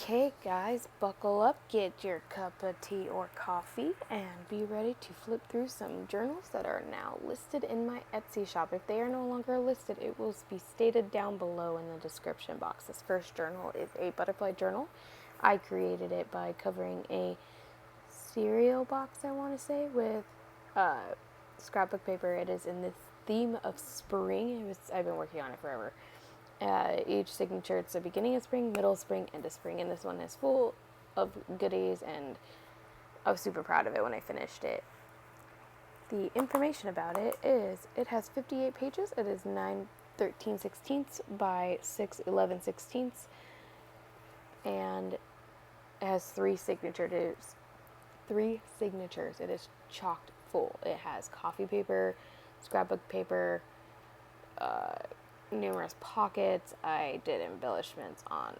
Okay, guys, buckle up, get your cup of tea or coffee, and be ready to flip through some journals that are now listed in my Etsy shop. If they are no longer listed, it will be stated down below in the description box. This first journal is a butterfly journal. I created it by covering a cereal box, I want to say, with scrapbook paper. It is in the theme of spring. I've been working on it forever. Each signature, it's the beginning of spring, middle of spring, end of spring, and this one is full of goodies, and I was super proud of it when I finished it. The information about it is it has 58 pages. It is 9/13/16 by 6/11/16, and it has three signatures. It is chocked full. It has coffee paper, scrapbook paper, numerous pockets. I did embellishments on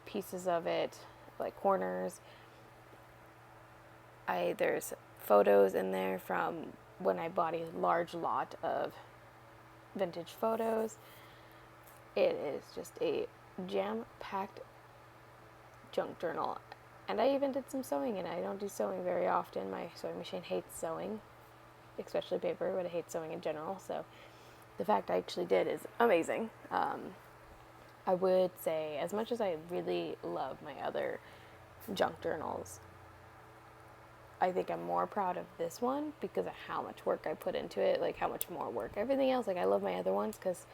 pieces of it, like corners. There's photos in there from when I bought a large lot of vintage photos. It is just a jam-packed junk journal. And I even did some sewing in it. I don't do sewing very often. My sewing machine hates sewing, especially paper, but it hates sewing in general, so the fact I actually did is amazing. I would say, as much as I really love my other junk journals, I think I'm more proud of this one because of how much work I put into it, like how much more work. Everything else, like I love my other ones because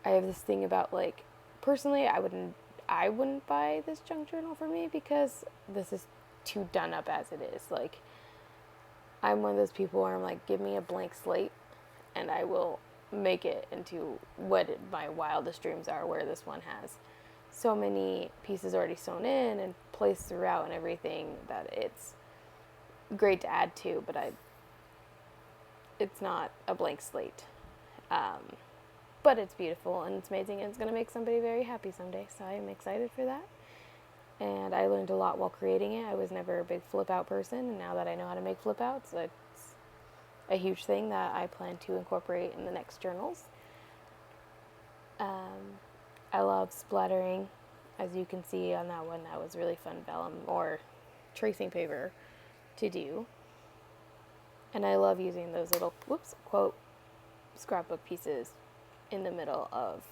I have this thing about, like, personally, I wouldn't buy this junk journal for me because this is too done up as it is. Like, I'm one of those people where I'm like, give me a blank slate and I will make it into what my wildest dreams are, where this one has so many pieces already sewn in and placed throughout and everything that it's great to add to, but it's not a blank slate. But it's beautiful and it's amazing and it's going to make somebody very happy someday, so I'm excited for that. And I learned a lot while creating it. I was never a big flip out person, and now that I know how to make flip outs, it's a huge thing that I plan to incorporate in the next journals. I love splattering, as you can see on that one. That was really fun vellum or tracing paper to do. And I love using those little quote scrapbook pieces in the middle of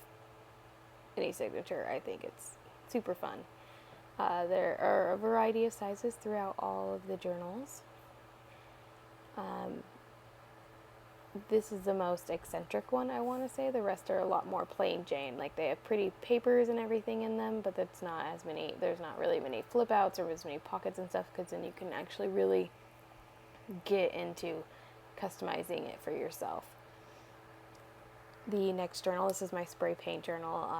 any signature. I think it's super fun. There are a variety of sizes throughout all of the journals. This is the most eccentric one, I want to say. The rest are a lot more plain Jane. Like, they have pretty papers and everything in them, but there's not really many flip outs or as many pockets and stuff, because then you can actually really get into customizing it for yourself. The next journal, this is my spray paint journal.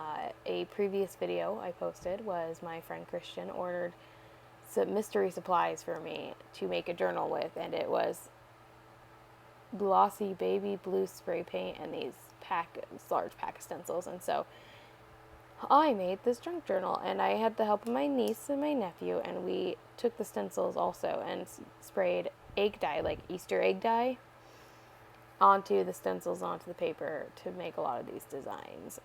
A previous video I posted was my friend Christian ordered some mystery supplies for me to make a journal with, and it was glossy baby blue spray paint and these large pack of stencils. And so I made this junk journal, and I had the help of my niece and my nephew, and we took the stencils also and sprayed egg dye, like Easter egg dye, onto the stencils, onto the paper to make a lot of these designs.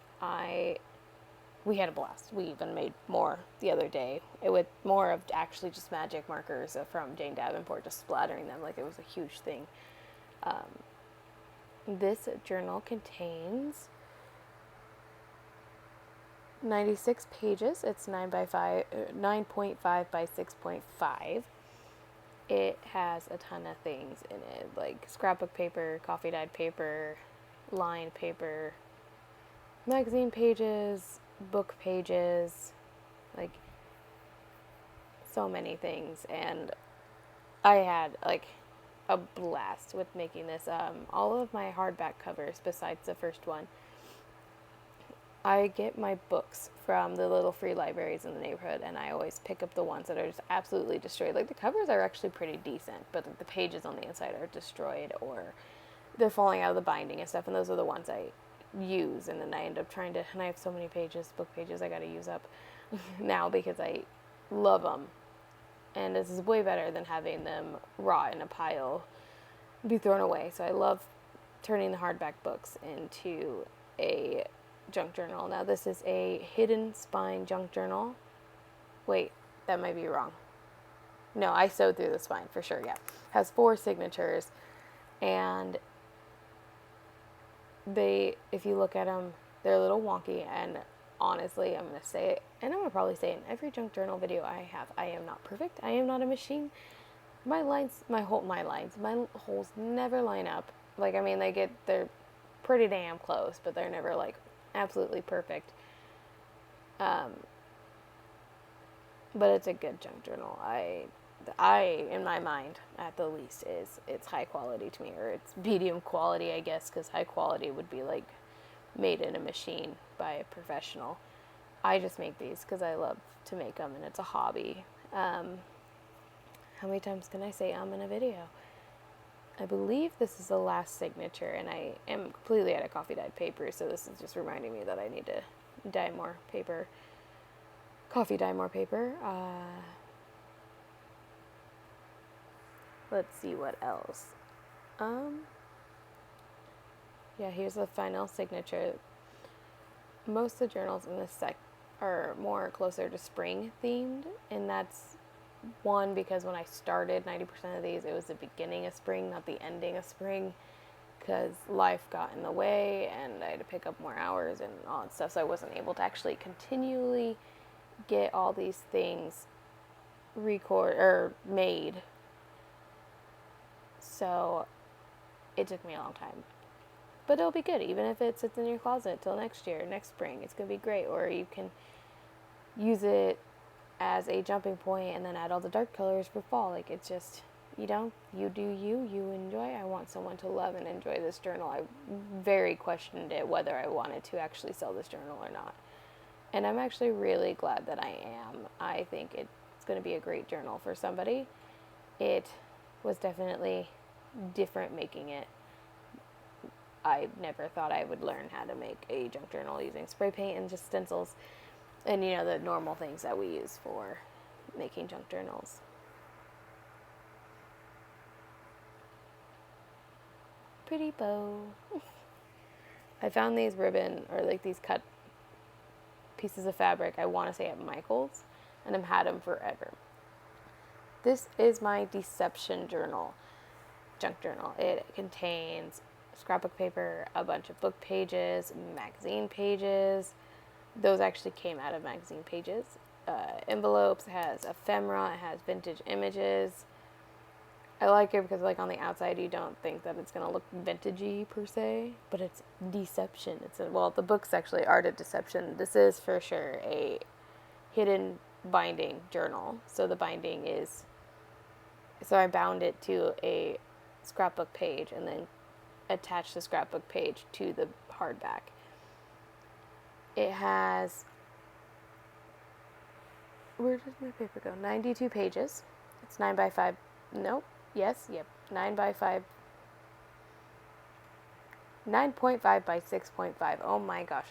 We had a blast. We even made more the other day. It was more of actually just magic markers from Jane Davenport, just splattering them like it was a huge thing. This journal contains 96 pages. It's 9.5 by 6.5. It has a ton of things in it, like scrapbook paper, coffee dyed paper, lined paper, magazine pages, book pages, like so many things. And I had like a blast with making this. All of my hardback covers, besides the first one, I get my books from the little free libraries in the neighborhood, and I always pick up the ones that are just absolutely destroyed. Like, the covers are actually pretty decent, but the pages on the inside are destroyed or they're falling out of the binding and stuff, and those are the ones I use. And then I end up and I have so many book pages I gotta use up now because I love them. And this is way better than having them rot in a pile, be thrown away. So I love turning the hardback books into a junk journal. Now, this is a hidden spine junk journal Wait, that might be wrong. No, I sewed through the spine for sure, yeah. Has 4 signatures, and if you look at them, they're a little wonky, and honestly, I'm going to say it, and I'm going to probably say it in every junk journal video I have. I am not perfect. I am not a machine. My holes never line up. Like, I mean, they're pretty damn close, but they're never, like, absolutely perfect. But it's a good junk journal. I, in my mind, at the least, it's high quality to me, or it's medium quality, I guess, because high quality would be like made in a machine by a professional. I just make these because I love to make them, and it's a hobby. How many times can I say in a video? I believe this is the last signature, and I am completely out of coffee dyed paper, so this is just reminding me that I need to dye more paper. Coffee dye more paper. Let's see what else. Yeah, here's the final signature. Most of the journals in this are more closer to spring themed, and that's one because when I started 90% of these, it was the beginning of spring, not the ending of spring, because life got in the way and I had to pick up more hours and all that stuff, so I wasn't able to actually continually get all these things made. So it took me a long time. But it'll be good, even if it sits in your closet till next year, next spring. It's going to be great. Or you can use it as a jumping point and then add all the dark colors for fall. Like, it's just, you do you enjoy. I want someone to love and enjoy this journal. I very questioned it whether I wanted to actually sell this journal or not. And I'm actually really glad that I am. I think it's going to be a great journal for somebody. It was definitely different making it. I never thought I would learn how to make a junk journal using spray paint and just stencils and, the normal things that we use for making junk journals. Pretty bow. I found these ribbon, or like these cut pieces of fabric, I want to say at Michael's, and I've had them forever. This is my Deception journal, junk journal. It contains scrapbook paper, a bunch of book pages, magazine pages. Those actually came out of magazine pages. Envelopes, it has ephemera, it has vintage images. I like it because, like, on the outside you don't think that it's going to look vintagey per se, but it's Deception. The books actually are to Deception. This is for sure a hidden binding journal. So the binding is, so I bound it to a scrapbook page and then attach the scrapbook page to the hardback. It has, where does my paper go? 92 pages. It's 9 by 5. Nope. Yes. Yep. 9 by 5. 9.5 by 6.5. Oh my gosh.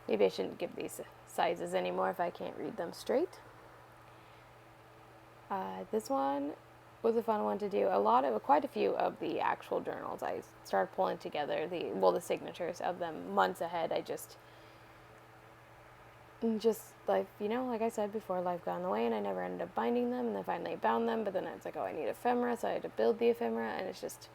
Maybe I shouldn't give these sizes anymore if I can't read them straight. This one was a fun one to do. Quite a few of the actual journals I started pulling together, the signatures of them months ahead. I just like I said before, life got in the way and I never ended up binding them, and then finally bound them, but then it's like, oh, I need ephemera, so I had to build the ephemera, and it's just,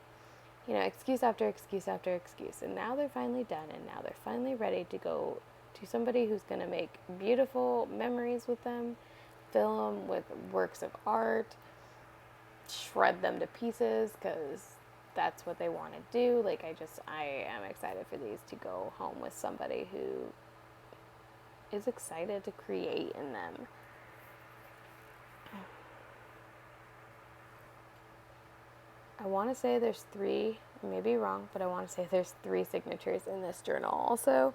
excuse after excuse after excuse, and now they're finally done, and now they're finally ready to go to somebody who's going to make beautiful memories with them, fill them with works of art, shred them to pieces, because that's what they want to do. Like, I am excited for these to go home with somebody who is excited to create in them. I want to say there's 3, I may be wrong, but I want to say there's 3 signatures in this journal also.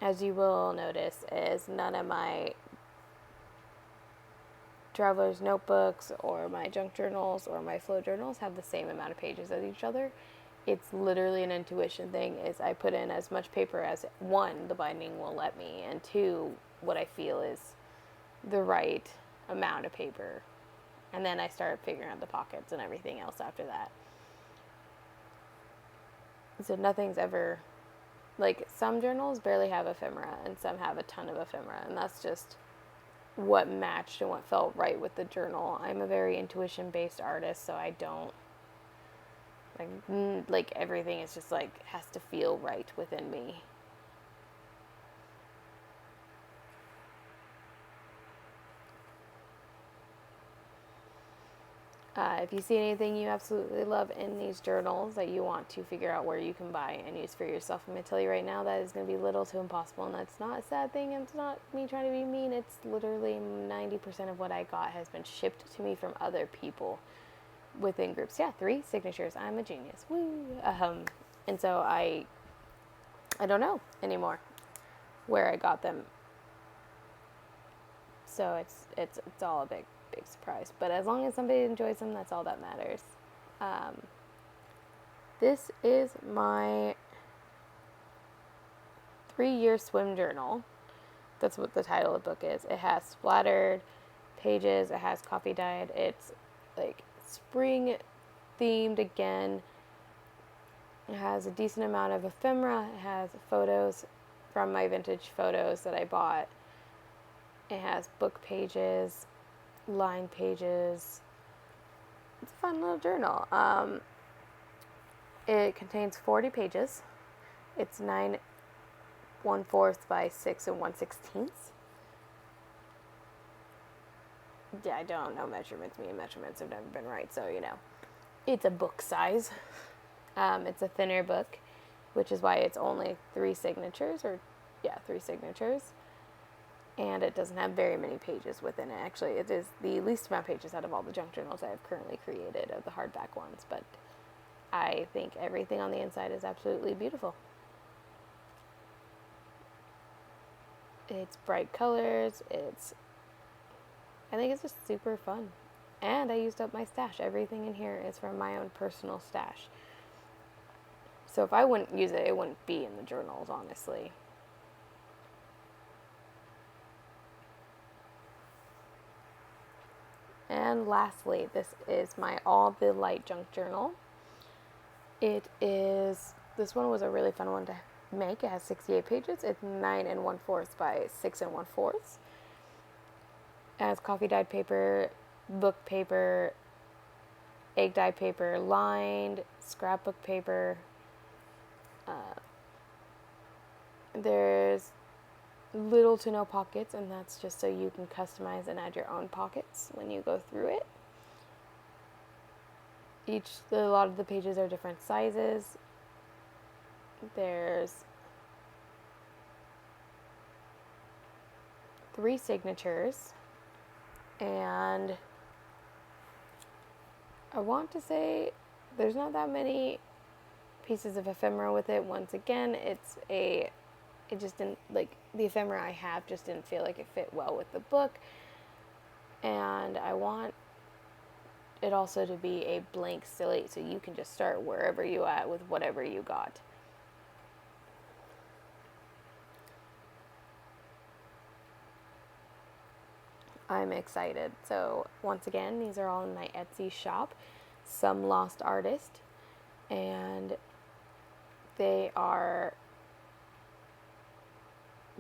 As you will notice, is none of my traveler's notebooks or my junk journals or my flow journals have the same amount of pages as each other. It's literally an intuition thing. Is I put in as much paper as, 1, the binding will let me, and 2, what I feel is the right amount of paper. And then I started figuring out the pockets and everything else after that. So nothing's ever like, some journals barely have ephemera and some have a ton of ephemera, and that's just what matched and what felt right with the journal. I'm a very intuition based artist, so I don't like everything is just like has to feel right within me. If you see anything you absolutely love in these journals that you want to figure out where you can buy and use for yourself, I'm going to tell you right now that is going to be little to impossible, and that's not a sad thing. It's not me trying to be mean. It's literally 90% of what I got has been shipped to me from other people within groups. Yeah, 3 signatures. I'm a genius. Woo! And so I don't know anymore where I got them. So it's all a big surprise. But as long as somebody enjoys them, that's all that matters. This is my 3-year swim journal. That's what the title of the book is. It has splattered pages. It has coffee dyed. It's like spring themed again. It has a decent amount of ephemera. It has photos from my vintage photos that I bought. It has book pages, line pages. It's a fun little journal. It contains 40 pages. It's 9 1/4 by 6 1/16. Yeah, I don't know measurements. Me and measurements have never been right, so it's a book size. It's a thinner book, which is why it's only 3 signatures, 3 signatures. And it doesn't have very many pages within it. Actually, it is the least amount of pages out of all the junk journals I have currently created of the hardback ones. But I think everything on the inside is absolutely beautiful. It's bright colors. I think it's just super fun. And I used up my stash. Everything in here is from my own personal stash. So if I wouldn't use it, it wouldn't be in the journals, honestly. And lastly, this is my All the Light Junk Journal. This one was a really fun one to make. It has 68 pages. It's 9 1/4 by 6 1/4. It has coffee dyed paper, book paper, egg dyed paper, lined, scrapbook paper. There's little to no pockets, and that's just so you can customize and add your own pockets when you go through it. A lot of the pages are different sizes. There's 3 signatures, and I want to say there's not that many pieces of ephemera with it. Once again, it just didn't, like, the ephemera I have just didn't feel like it fit well with the book. And I want it also to be a blank slate so you can just start wherever you at with whatever you got. I'm excited. So once again, these are all in my Etsy shop, Some Lost Artist, and they are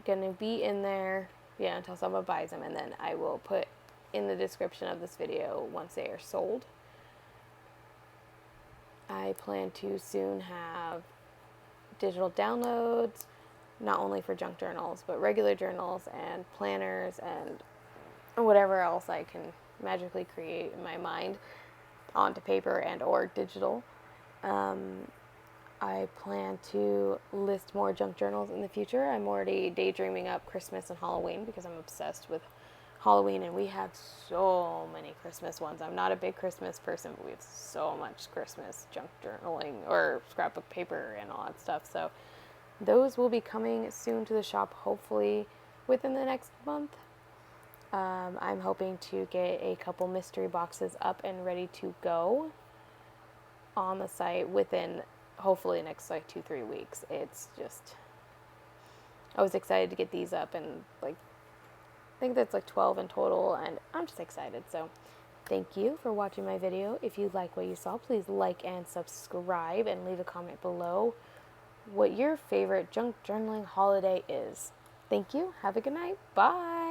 gonna be in there until someone buys them, and then I will put in the description of this video once they are sold. I plan to soon have digital downloads, not only for junk journals but regular journals and planners and whatever else I can magically create in my mind onto paper and or digital. I plan to list more junk journals in the future. I'm already daydreaming up Christmas and Halloween because I'm obsessed with Halloween, and we have so many Christmas ones. I'm not a big Christmas person, but we have so much Christmas junk journaling or scrapbook paper and all that stuff. So those will be coming soon to the shop, hopefully within the next month. I'm hoping to get a couple mystery boxes up and ready to go on the site within hopefully next 2-3 weeks. It's just, I was excited to get these up, and I think that's 12 in total, and I'm just excited. So thank you for watching my video. If you like what you saw, please like and subscribe and leave a comment below what your favorite junk journaling holiday is. Thank you. Have a good night. Bye.